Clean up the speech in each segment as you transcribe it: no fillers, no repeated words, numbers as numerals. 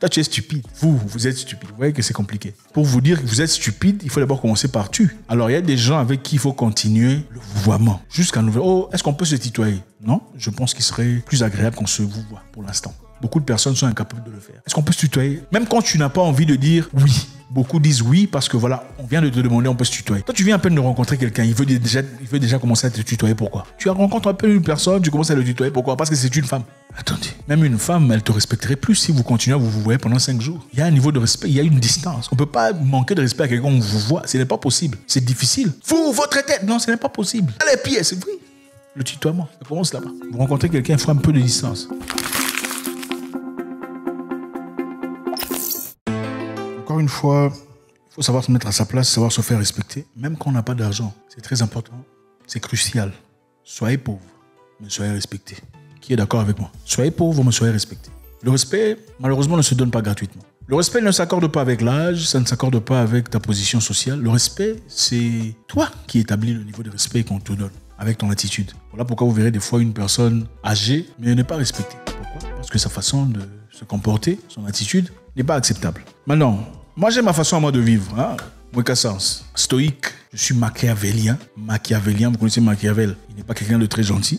Toi, tu es stupide. Vous êtes stupide. Vous voyez que c'est compliqué. Pour vous dire que vous êtes stupide, il faut d'abord commencer par tu. Alors, il y a des gens avec qui il faut continuer le vouvoiement. Jusqu'à nouveau. Oh, est-ce qu'on peut se tutoyer? Non, je pense qu'il serait plus agréable qu'on se vouvoie pour l'instant. Beaucoup de personnes sont incapables de le faire. Est-ce qu'on peut se tutoyer? Même quand tu n'as pas envie de dire oui. Beaucoup disent oui parce que voilà, on vient de te demander, on peut se tutoyer. Toi, tu viens à peine de rencontrer quelqu'un, il veut déjà commencer à te tutoyer. Pourquoi? Tu rencontres un peu une personne, tu commences à le tutoyer. Pourquoi? Parce que c'est une femme. Attendez, même une femme, elle te respecterait plus si vous continuez à vous voyer pendant 5 jours. Il y a un niveau de respect, il y a une distance. On ne peut pas manquer de respect à quelqu'un qu'on vous voit. Ce n'est pas possible. C'est difficile. Vous, votre tête, non, ce n'est pas possible. Les pieds, c'est vrai. Le tutoiement, ça commence là-bas. Vous rencontrez quelqu'un, il faut un peu de distance. Encore une fois, il faut savoir se mettre à sa place, savoir se faire respecter, même quand on n'a pas d'argent. C'est très important, c'est crucial. Soyez pauvre, mais soyez respecté. Qui est d'accord avec moi? Soyez pauvre, mais soyez respecté. Le respect, malheureusement, ne se donne pas gratuitement. Le respect ne s'accorde pas avec l'âge, ça ne s'accorde pas avec ta position sociale. Le respect, c'est toi qui établis le niveau de respect qu'on te donne, avec ton attitude. Voilà pourquoi vous verrez des fois une personne âgée, mais n'est pas respectée. Pourquoi? Parce que sa façon de se comporter, son attitude, n'est pas acceptable. Maintenant, moi j'ai ma façon à moi de vivre. Moi qu'à sens. Stoïque, je suis machiavélien. Machiavélien, vous connaissez Machiavel. Il n'est pas quelqu'un de très gentil.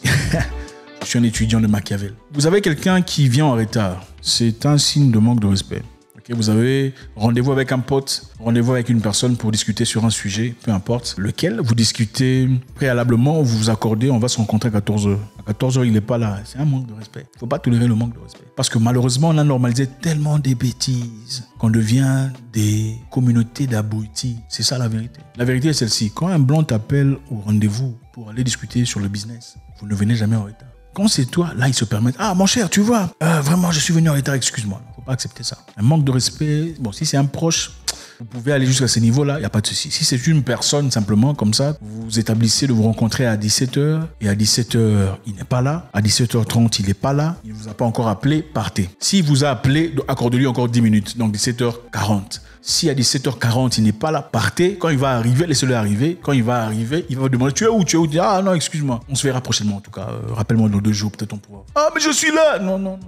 Je suis un étudiant de Machiavel. Vous avez quelqu'un qui vient en retard. C'est un signe de manque de respect. Okay, vous avez rendez-vous avec un pote, rendez-vous avec une personne pour discuter sur un sujet, peu importe lequel. Vous discutez préalablement, vous vous accordez, on va se rencontrer à 14h. À 14h, il n'est pas là. C'est un manque de respect. Il ne faut pas tolérer le manque de respect. Parce que malheureusement, on a normalisé tellement des bêtises qu'on devient des communautés d'abrutis. C'est ça la vérité. La vérité est celle-ci. Quand un blanc t'appelle au rendez-vous pour aller discuter sur le business, vous ne venez jamais en retard. Quand c'est toi, là, ils se permettent. Ah, mon cher, tu vois, vraiment, je suis venu en retard, excuse-moi. Il ne faut pas accepter ça. Un manque de respect, bon, si c'est un proche, vous pouvez aller jusqu'à ce niveau-là, il n'y a pas de souci. Si c'est une personne, simplement, comme ça, vous établissez de vous rencontrer à 17h, et à 17h, il n'est pas là. À 17h30, il n'est pas là. Il ne vous a pas encore appelé, partez. S'il vous a appelé, accordez-lui encore 10 minutes, donc 17h40. Si à 17h40, il n'est pas là, partez. Quand il va arriver, laissez-le arriver. Quand il va arriver, il va vous demander, tu es où? Ah non, excuse-moi. On se verra prochainement, en tout cas. Rappelle-moi dans 2 jours, peut-être on pourra. Ah, mais je suis là! Non.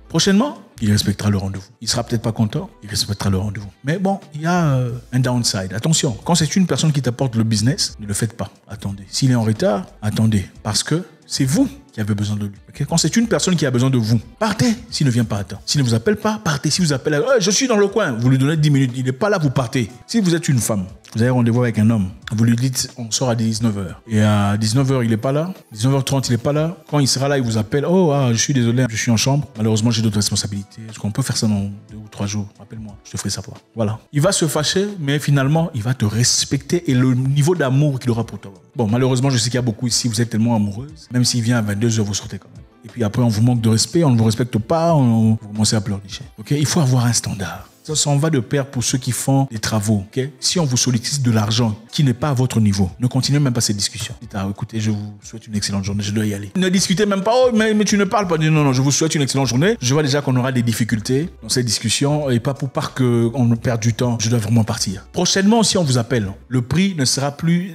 Prochainement, il respectera le rendez-vous. Il sera peut-être pas content, il respectera le rendez-vous. Mais bon, il y a un downside. Attention, quand c'est une personne qui t'apporte le business, ne le faites pas. Attendez. S'il est en retard, attendez. Parce que c'est vous qui avez besoin de lui. Okay? Quand c'est une personne qui a besoin de vous, partez. S'il ne vient pas à temps. S'il ne vous appelle pas, partez. Si vous appelez, je suis dans le coin, vous lui donnez 10 minutes. Il n'est pas là, vous partez. Si vous êtes une femme, vous avez rendez-vous avec un homme, vous lui dites, on sort à 19h. Et à 19h, il n'est pas là. 19h30, il n'est pas là. Quand il sera là, il vous appelle, je suis désolé, je suis en chambre. Malheureusement, j'ai d'autres responsabilités. Est-ce qu'on peut faire ça dans 2 ou 3 jours? Rappelle-moi, je te ferai savoir. Voilà. Il va se fâcher, mais finalement, il va te respecter et le niveau d'amour qu'il aura pour toi. Bon, malheureusement, je sais qu'il y a beaucoup ici, vous êtes tellement amoureuse. Même s'il vient à 22h, vous sortez quand même. Et puis après, on vous manque de respect, on ne vous respecte pas, vous commencez à pleurnicher. Okay? Il faut avoir un standard. Ça en va de pair pour ceux qui font des travaux. Okay? Si on vous sollicite de l'argent qui n'est pas à votre niveau, ne continuez même pas cette discussion. Dites, écoutez, je vous souhaite une excellente journée, je dois y aller. Ne discutez même pas, mais tu ne parles pas. Non, je vous souhaite une excellente journée. Je vois déjà qu'on aura des difficultés dans cette discussion et pas pour pas qu'on perde du temps. Je dois vraiment partir. Prochainement, si on vous appelle, le prix ne sera plus...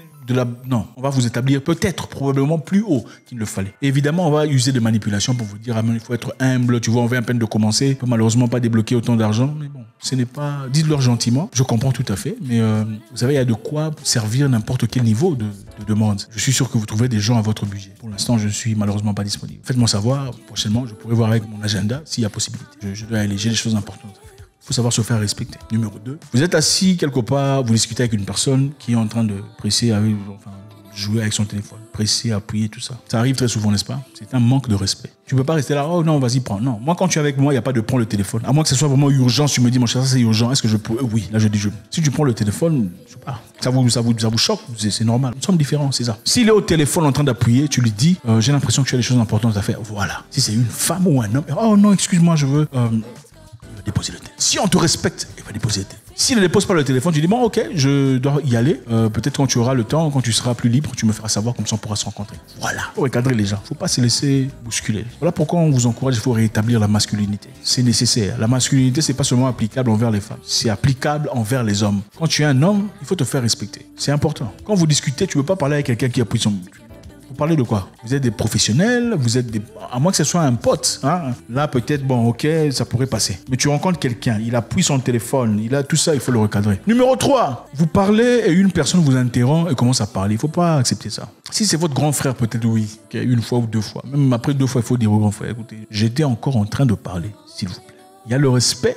Non, on va vous établir peut-être, probablement plus haut qu'il ne le fallait. Et évidemment, on va user des manipulations pour vous dire, il faut être humble, tu vois, on vient à peine de commencer, on peut malheureusement pas débloquer autant d'argent, mais bon, ce n'est pas... Dites-leur gentiment, je comprends tout à fait, mais vous savez, il y a de quoi servir n'importe quel niveau de demande. Je suis sûr que vous trouverez des gens à votre budget. Pour l'instant, je ne suis malheureusement pas disponible. Faites-moi savoir, prochainement, je pourrai voir avec mon agenda s'il y a possibilité. Je dois aller, j'ai des choses importantes à faire. Il faut savoir se faire respecter. Numéro 2, vous êtes assis quelque part, vous discutez avec une personne qui est en train de presser, jouer avec son téléphone, presser, appuyer, tout ça. Ça arrive très souvent, n'est-ce pas? C'est un manque de respect. Tu ne peux pas rester là, oh non, vas-y, prends. Non, moi quand tu es avec moi, il n'y a pas de prendre le téléphone. À moins que ce soit vraiment urgent, tu me dis, mon cher, ça c'est urgent, est-ce que je peux? Oui, là je dis je. Si tu prends le téléphone, je sais pas, ça vous choque, c'est normal. Nous sommes différents, c'est ça. S'il est au téléphone en train d'appuyer, tu lui dis, j'ai l'impression que tu as des choses importantes à faire. Voilà. Si c'est une femme ou un homme, oh non, excuse-moi, je veux... déposer le téléphone. Si on te respecte, il va déposer le téléphone. S'il ne dépose pas le téléphone, tu dis, bon, ok, je dois y aller. Peut-être quand tu auras le temps, quand tu seras plus libre, tu me feras savoir, comme ça on pourra se rencontrer. Voilà. Il faut recadrer les gens. Il ne faut pas se laisser bousculer. Voilà pourquoi on vous encourage, il faut rétablir la masculinité. C'est nécessaire. La masculinité, c'est pas seulement applicable envers les femmes. C'est applicable envers les hommes. Quand tu es un homme, il faut te faire respecter. C'est important. Quand vous discutez, tu ne peux pas parler avec quelqu'un qui appuie son... Vous parlez de quoi? Vous êtes des professionnels, vous êtes des... À moins que ce soit un pote. Hein? Là, peut-être, bon, ok, ça pourrait passer. Mais tu rencontres quelqu'un, il appuie son téléphone, il a tout ça, il faut le recadrer. Numéro 3, vous parlez et une personne vous interrompt et commence à parler. Il ne faut pas accepter ça. Si c'est votre grand frère, peut-être oui, okay, une fois ou 2 fois. Même après 2 fois, il faut dire au grand frère, écoutez, j'étais encore en train de parler, s'il vous plaît. Il y a le respect,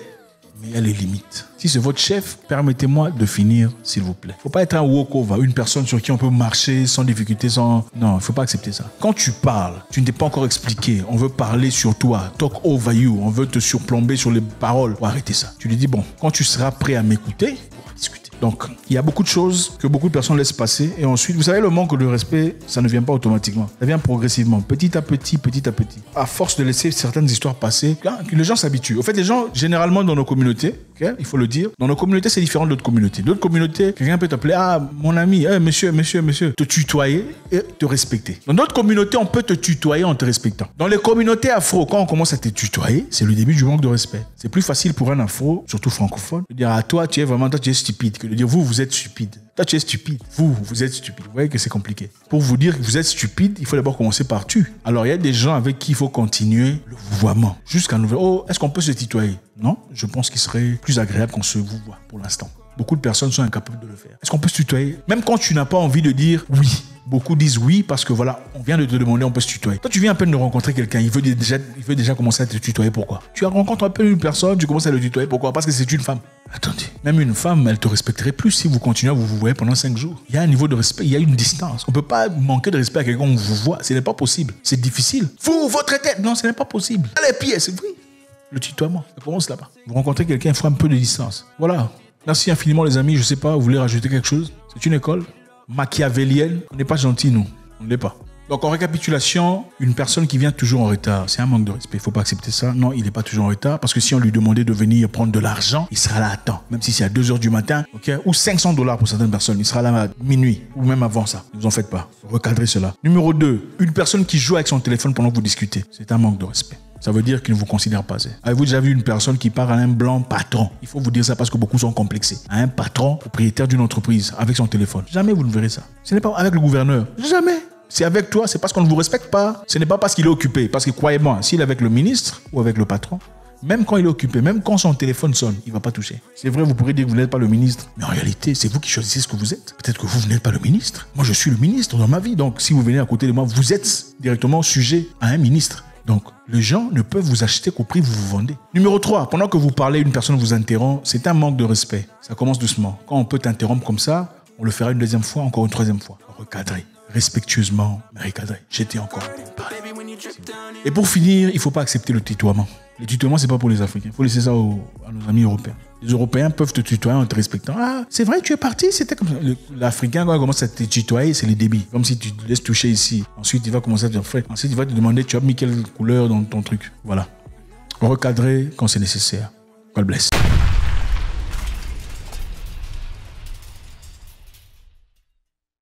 mais il y a les limites. Si c'est votre chef, permettez-moi de finir, s'il vous plaît. Il ne faut pas être un walkover, une personne sur qui on peut marcher sans difficulté, sans... Non, il ne faut pas accepter ça. Quand tu parles, tu ne t'es pas encore expliqué, on veut parler sur toi, talk over you, on veut te surplomber sur les paroles. Faut arrêter ça. Tu lui dis, bon, quand tu seras prêt à m'écouter, on va discuter. Donc, il y a beaucoup de choses que beaucoup de personnes laissent passer. Et ensuite, vous savez, le manque de respect, ça ne vient pas automatiquement. Ça vient progressivement, petit à petit, petit à petit. À force de laisser certaines histoires passer, les gens s'habituent. Au fait, les gens, généralement, dans nos communautés, okay, il faut le dire, dans nos communautés, c'est différent d'autres communautés. D'autres communautés, quelqu'un peut t'appeler, ah, mon ami, hey, monsieur, te tutoyer et te respecter. Dans d'autres communautés, on peut te tutoyer en te respectant. Dans les communautés afro, quand on commence à te tutoyer, c'est le début du manque de respect. C'est plus facile pour un afro, surtout francophone, de dire, ah, toi, tu es stupide, que de dire, vous êtes stupide. Toi, tu es stupide. Vous êtes stupide. Vous voyez que c'est compliqué. Pour vous dire que vous êtes stupide, il faut d'abord commencer par tu. Alors, il y a des gens avec qui il faut continuer le vouvoiement. Jusqu'à nouveau. Oh, est-ce qu'on peut se tutoyer? Non, je pense qu'il serait plus agréable qu'on se vouvoie pour l'instant. Beaucoup de personnes sont incapables de le faire. Est-ce qu'on peut se tutoyer? Même quand tu n'as pas envie de dire oui. Beaucoup disent oui parce que voilà, on vient de te demander, on peut se tutoyer. Toi, tu viens à peine de rencontrer quelqu'un, il veut déjà commencer à te tutoyer. Pourquoi? Tu rencontres un peu une personne, tu commences à le tutoyer. Pourquoi? Parce que c'est une femme. Attendez, même une femme, elle te respecterait plus si vous continuez à vous voyez pendant 5 jours. Il y a un niveau de respect, il y a une distance. On ne peut pas manquer de respect à quelqu'un qu'on vous voit. Ce n'est pas possible. C'est difficile. Vous, votre tête, non, ce n'est pas possible. Les pieds, c'est vrai. Le tutoiement, ça commence là-bas. Vous rencontrez quelqu'un, il faut un peu de distance. Voilà. Merci infiniment les amis, je sais pas, vous voulez rajouter quelque chose? C'est une école machiavélienne. On n'est pas gentils, nous. On ne l'est pas. Donc en récapitulation, une personne qui vient toujours en retard, c'est un manque de respect. Il ne faut pas accepter ça. Non, il n'est pas toujours en retard parce que si on lui demandait de venir prendre de l'argent, il sera là à temps. Même si c'est à 2 h du matin, okay, ou $500 pour certaines personnes, il sera là à minuit ou même avant ça. Ne vous en faites pas. Recadrez cela. Numéro 2, une personne qui joue avec son téléphone pendant que vous discutez. C'est un manque de respect. Ça veut dire qu'il ne vous considère pas. Avez-vous déjà vu une personne qui parle à un blanc patron? Il faut vous dire ça parce que beaucoup sont complexés. À un patron, propriétaire d'une entreprise, avec son téléphone. Jamais vous ne verrez ça. Ce n'est pas avec le gouverneur. Jamais. C'est avec toi, c'est parce qu'on ne vous respecte pas. Ce n'est pas parce qu'il est occupé. Parce que croyez-moi, s'il est avec le ministre ou avec le patron, même quand il est occupé, même quand son téléphone sonne, il ne va pas toucher. C'est vrai, vous pourrez dire que vous n'êtes pas le ministre. Mais en réalité, c'est vous qui choisissez ce que vous êtes. Peut-être que vous n'êtes pas le ministre. Moi, je suis le ministre dans ma vie. Donc, si vous venez à côté de moi, vous êtes directement sujet à un ministre. Donc, les gens ne peuvent vous acheter qu'au prix que vous vous vendez. Numéro 3, pendant que vous parlez, une personne vous interrompt, c'est un manque de respect. Ça commence doucement. Quand on peut t'interrompre comme ça, on le fera une 2e fois, encore une 3e fois. Recadrer. Respectueusement, mais recadrer. J'étais encore en train de parler. Et pour finir, il ne faut pas accepter le tutoiement. Le tutoiement, ce n'est pas pour les Africains. Il faut laisser ça à nos amis européens. Les Européens peuvent te tutoyer en te respectant. Ah, c'est vrai, tu es parti, c'était comme ça. L'Africain, quand il commence à te tutoyer, c'est les débits. Comme si tu te laisses toucher ici. Ensuite, il va commencer à te dire, frère. Ensuite, il va te demander, tu as mis quelle couleur dans ton truc. Voilà. Recadrer quand c'est nécessaire. God bless.